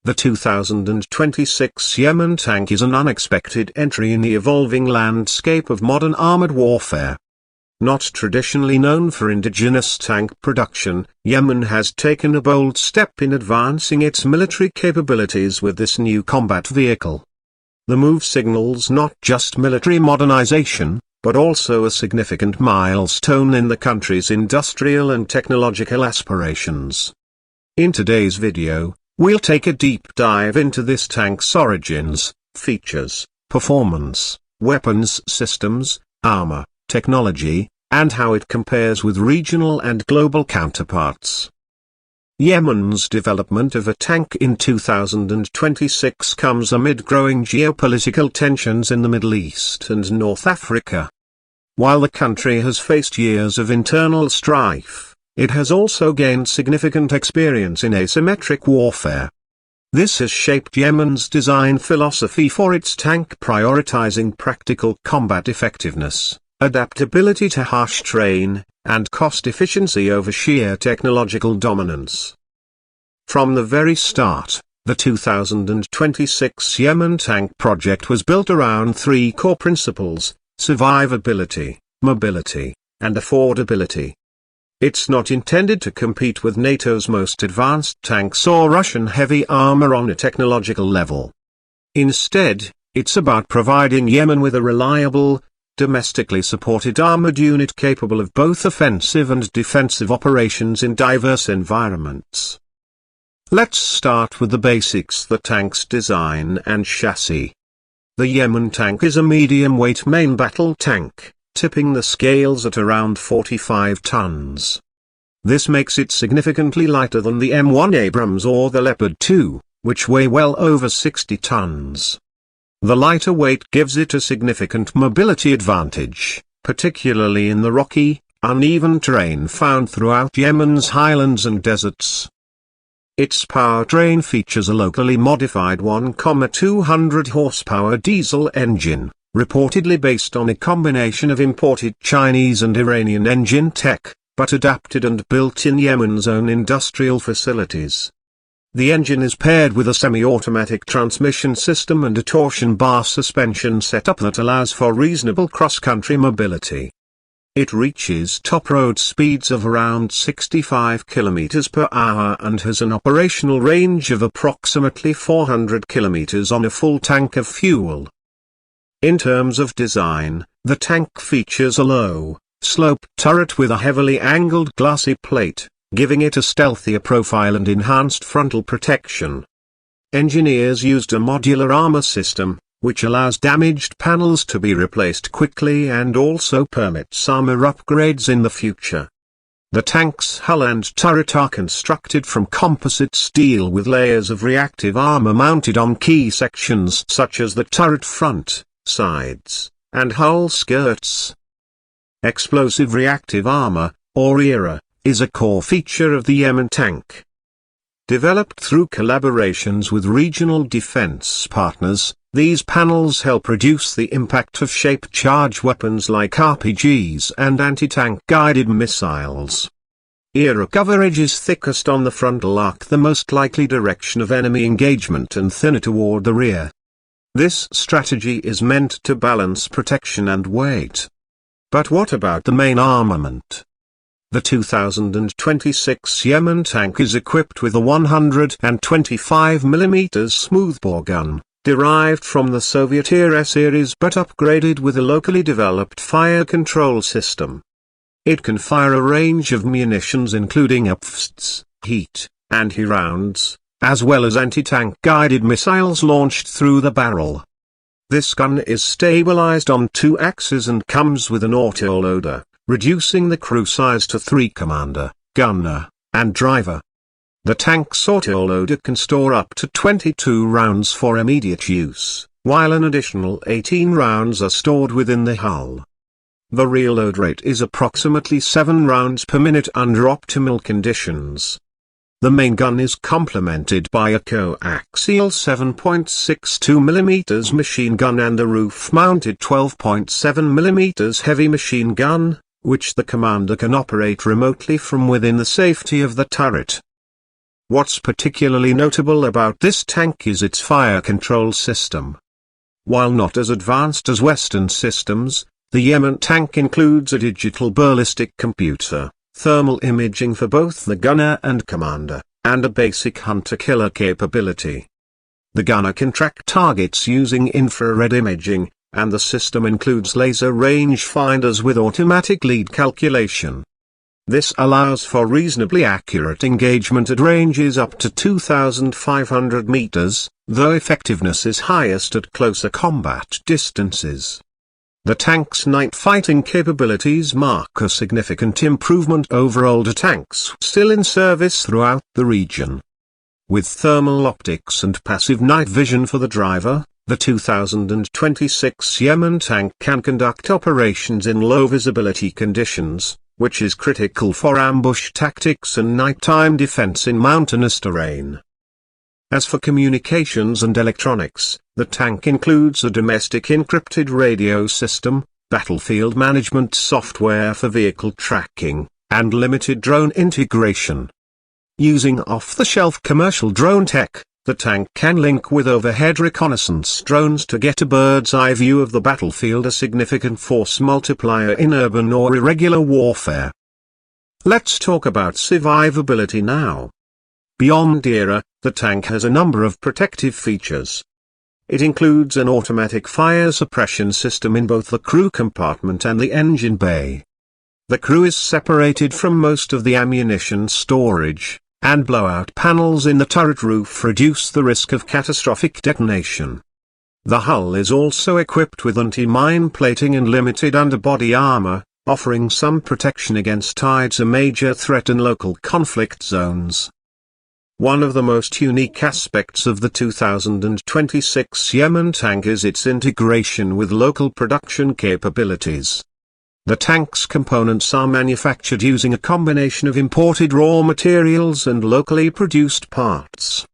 The 2026 Yemen Tank is an unexpected entry in the evolving landscape of modern armored warfare. Not traditionally known for indigenous tank production, Yemen has taken a bold step in advancing its military capabilities with this new combat vehicle. The move signals not just military modernization, but also a significant milestone in the country's industrial and technological aspirations. In today's video, we'll take a deep dive into this tank's origins, features, performance, weapons systems, armor, technology, and how it compares with regional and global counterparts. Yemen's development of a tank in 2026 comes amid growing geopolitical tensions in the Middle East and North Africa. While the country has faced years of internal strife, it has also gained significant experience in asymmetric warfare. This has shaped Yemen's design philosophy for its tank, prioritizing practical combat effectiveness, adaptability to harsh terrain, and cost efficiency over sheer technological dominance. From the very start, the 2026 Yemen Tank project was built around three core principles: survivability, mobility, and affordability. It's not intended to compete with NATO's most advanced tanks or Russian heavy armor on a technological level. Instead, it's about providing Yemen with a reliable, domestically supported armored unit capable of both offensive and defensive operations in diverse environments. Let's start with the basics: the tank's design and chassis. The Yemen Tank is a medium-weight main battle tank, tipping the scales at around 45 tons. This makes it significantly lighter than the M1 Abrams or the Leopard 2, which weigh well over 60 tons. The lighter weight gives it a significant mobility advantage, particularly in the rocky, uneven terrain found throughout Yemen's highlands and deserts. Its powertrain features a locally modified 1,200 horsepower diesel engine, reportedly based on a combination of imported Chinese and Iranian engine tech, but adapted and built in Yemen's own industrial facilities. The engine is paired with a semi-automatic transmission system and a torsion bar suspension setup that allows for reasonable cross-country mobility. It reaches top road speeds of around 65 km per hour and has an operational range of approximately 400 km on a full tank of fuel. In terms of design, the tank features a low, sloped turret with a heavily angled glassy plate, giving it a stealthier profile and enhanced frontal protection. Engineers used a modular armor system, which allows damaged panels to be replaced quickly and also permits armor upgrades in the future. The tank's hull and turret are constructed from composite steel with layers of reactive armor mounted on key sections such as the turret front, sides, and hull skirts. Explosive reactive armor, or ERA, is a core feature of the Yemen Tank. Developed through collaborations with regional defense partners, these panels help reduce the impact of shaped charge weapons like RPGs and anti-tank guided missiles. ERA coverage is thickest on the frontal arc, the most likely direction of enemy engagement, and thinner toward the rear. This strategy is meant to balance protection and weight. But what about the main armament? The 2026 Yemen Tank is equipped with a 125mm smoothbore gun, derived from the Soviet-era series but upgraded with a locally developed fire control system. It can fire a range of munitions including UPFs, heat, anti-rounds, as well as anti-tank guided missiles launched through the barrel. This gun is stabilized on 2 axes and comes with an autoloader, reducing the crew size to 3 commander, gunner, and driver. The tank's autoloader can store up to 22 rounds for immediate use, while an additional 18 rounds are stored within the hull. The reload rate is approximately 7 rounds per minute under optimal conditions. The main gun is complemented by a coaxial 7.62mm machine gun and a roof-mounted 12.7mm heavy machine gun, which the commander can operate remotely from within the safety of the turret. What's particularly notable about this tank is its fire control system. While not as advanced as Western systems, the Yemen Tank includes a digital ballistic computer, thermal imaging for both the gunner and commander, and a basic hunter-killer capability. The gunner can track targets using infrared imaging, and the system includes laser range finders with automatic lead calculation. This allows for reasonably accurate engagement at ranges up to 2,500 meters, though effectiveness is highest at closer combat distances. The tank's night fighting capabilities mark a significant improvement over older tanks still in service throughout the region. With thermal optics and passive night vision for the driver, the 2026 Yemen Tank can conduct operations in low visibility conditions, which is critical for ambush tactics and nighttime defense in mountainous terrain. As for communications and electronics, the tank includes a domestic encrypted radio system, battlefield management software for vehicle tracking, and limited drone integration. Using off-the-shelf commercial drone tech, the tank can link with overhead reconnaissance drones to get a bird's-eye view of the battlefield, a significant force multiplier in urban or irregular warfare. Let's talk about survivability now. Beyond era, the tank has a number of protective features. It includes an automatic fire suppression system in both the crew compartment and the engine bay. The crew is separated from most of the ammunition storage, and blowout panels in the turret roof reduce the risk of catastrophic detonation. The hull is also equipped with anti-mine plating and limited underbody armor, offering some protection against tides, a major threat in local conflict zones. One of the most unique aspects of the 2026 Yemen Tank is its integration with local production capabilities. The tank's components are manufactured using a combination of imported raw materials and locally produced parts.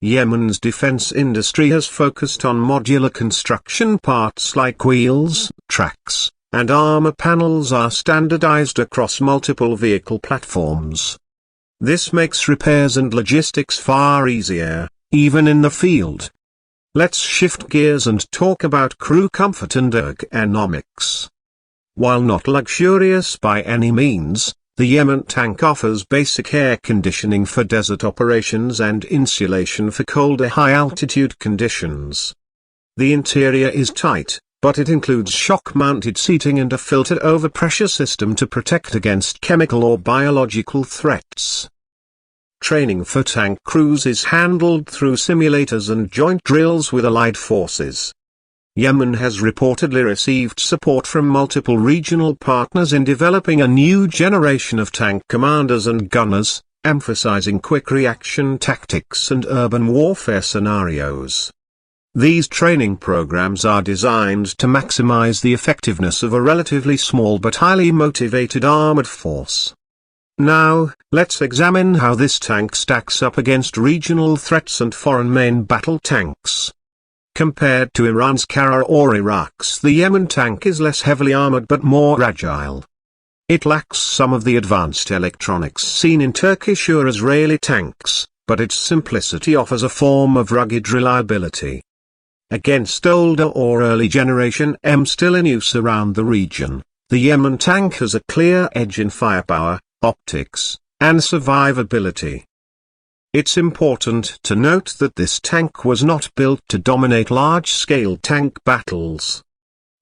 Yemen's defense industry has focused on modular construction. Parts like wheels, tracks, and armor panels are standardized across multiple vehicle platforms. This makes repairs and logistics far easier, even in the field. Let's shift gears and talk about crew comfort and ergonomics. While not luxurious by any means, the Yemen Tank offers basic air conditioning for desert operations and insulation for colder high-altitude conditions. The interior is tight, but it includes shock-mounted seating and a filtered overpressure system to protect against chemical or biological threats. Training for tank crews is handled through simulators and joint drills with allied forces. Yemen has reportedly received support from multiple regional partners in developing a new generation of tank commanders and gunners, emphasizing quick reaction tactics and urban warfare scenarios. These training programs are designed to maximize the effectiveness of a relatively small but highly motivated armored force. Now, let's examine how this tank stacks up against regional threats and foreign main battle tanks. Compared to Iran's Kara or Iraq's, the Yemen Tank is less heavily armored but more agile. It lacks some of the advanced electronics seen in Turkish or Israeli tanks, but its simplicity offers a form of rugged reliability. Against older or early generation M still in use around the region, the Yemen Tank has a clear edge in firepower, optics, and survivability. It's important to note that this tank was not built to dominate large-scale tank battles.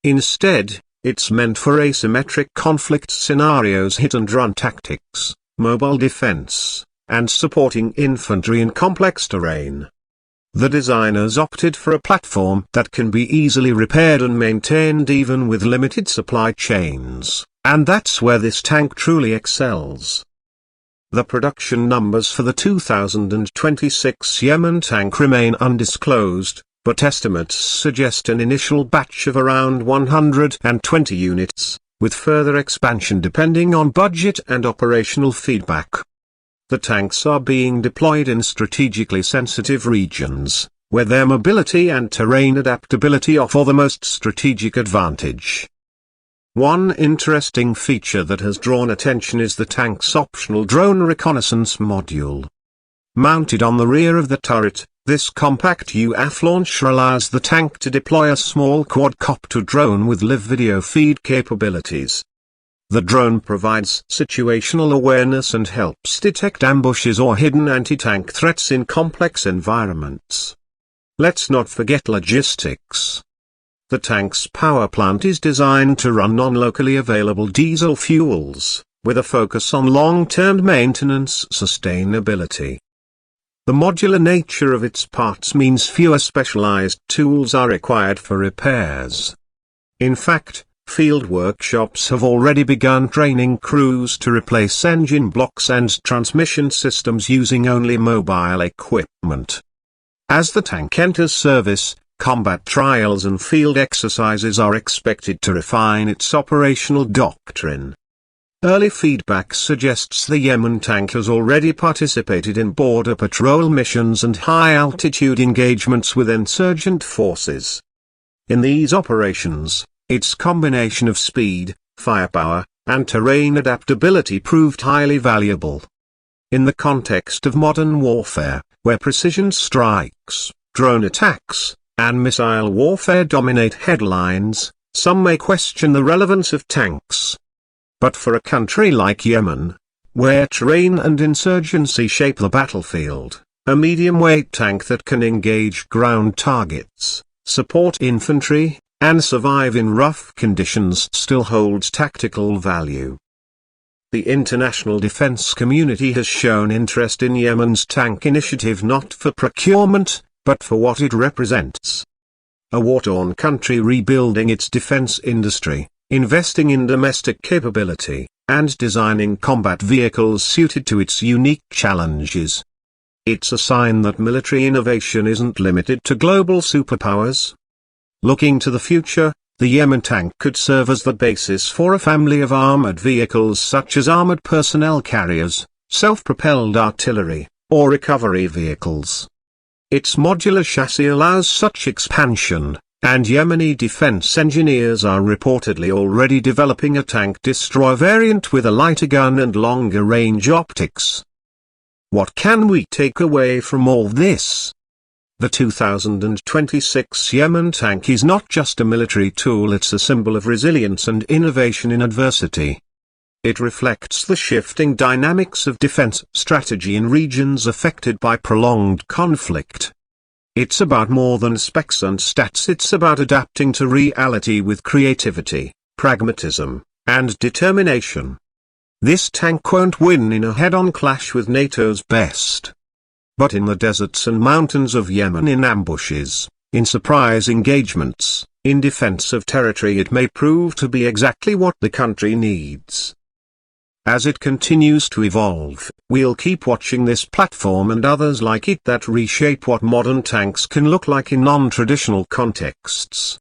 Instead, it's meant for asymmetric conflict scenarios, hit-and-run tactics, mobile defense, and supporting infantry in complex terrain. The designers opted for a platform that can be easily repaired and maintained even with limited supply chains, and that's where this tank truly excels. The production numbers for the 2026 Yemen Tank remain undisclosed, but estimates suggest an initial batch of around 120 units, with further expansion depending on budget and operational feedback. The tanks are being deployed in strategically sensitive regions, where their mobility and terrain adaptability offer the most strategic advantage. One interesting feature that has drawn attention is the tank's optional drone reconnaissance module. Mounted on the rear of the turret, this compact UAV launcher allows the tank to deploy a small quadcopter drone with live video feed capabilities. The drone provides situational awareness and helps detect ambushes or hidden anti-tank threats in complex environments. Let's not forget logistics. The tank's power plant is designed to run on locally available diesel fuels, with a focus on long-term maintenance sustainability. The modular nature of its parts means fewer specialized tools are required for repairs. In fact, field workshops have already begun training crews to replace engine blocks and transmission systems using only mobile equipment. As the tank enters service, combat trials and field exercises are expected to refine its operational doctrine. Early feedback suggests the Yemen tank has already participated in border patrol missions and high-altitude engagements with insurgent forces. In these operations, its combination of speed, firepower, and terrain adaptability proved highly valuable. In the context of modern warfare, where precision strikes, drone attacks, and missile warfare dominate headlines, some may question the relevance of tanks. But for a country like Yemen, where terrain and insurgency shape the battlefield, a medium-weight tank that can engage ground targets, support infantry, and survive in rough conditions still holds tactical value. The international defense community has shown interest in Yemen's tank initiative not for procurement, but for what it represents. A war-torn country rebuilding its defense industry, investing in domestic capability, and designing combat vehicles suited to its unique challenges. It's a sign that military innovation isn't limited to global superpowers. Looking to the future, the Yemen tank could serve as the basis for a family of armored vehicles such as armored personnel carriers, self-propelled artillery, or recovery vehicles. Its modular chassis allows such expansion, and Yemeni defense engineers are reportedly already developing a tank destroyer variant with a lighter gun and longer range optics. What can we take away from all this? The 2026 Yemen tank is not just a military tool, it's a symbol of resilience and innovation in adversity. It reflects the shifting dynamics of defense strategy in regions affected by prolonged conflict. It's about more than specs and stats, it's about adapting to reality with creativity, pragmatism, and determination. This tank won't win in a head-on clash with NATO's best. But in the deserts and mountains of Yemen, in ambushes, in surprise engagements, in defense of territory, it may prove to be exactly what the country needs. As it continues to evolve, we'll keep watching this platform and others like it that reshape what modern tanks can look like in non-traditional contexts.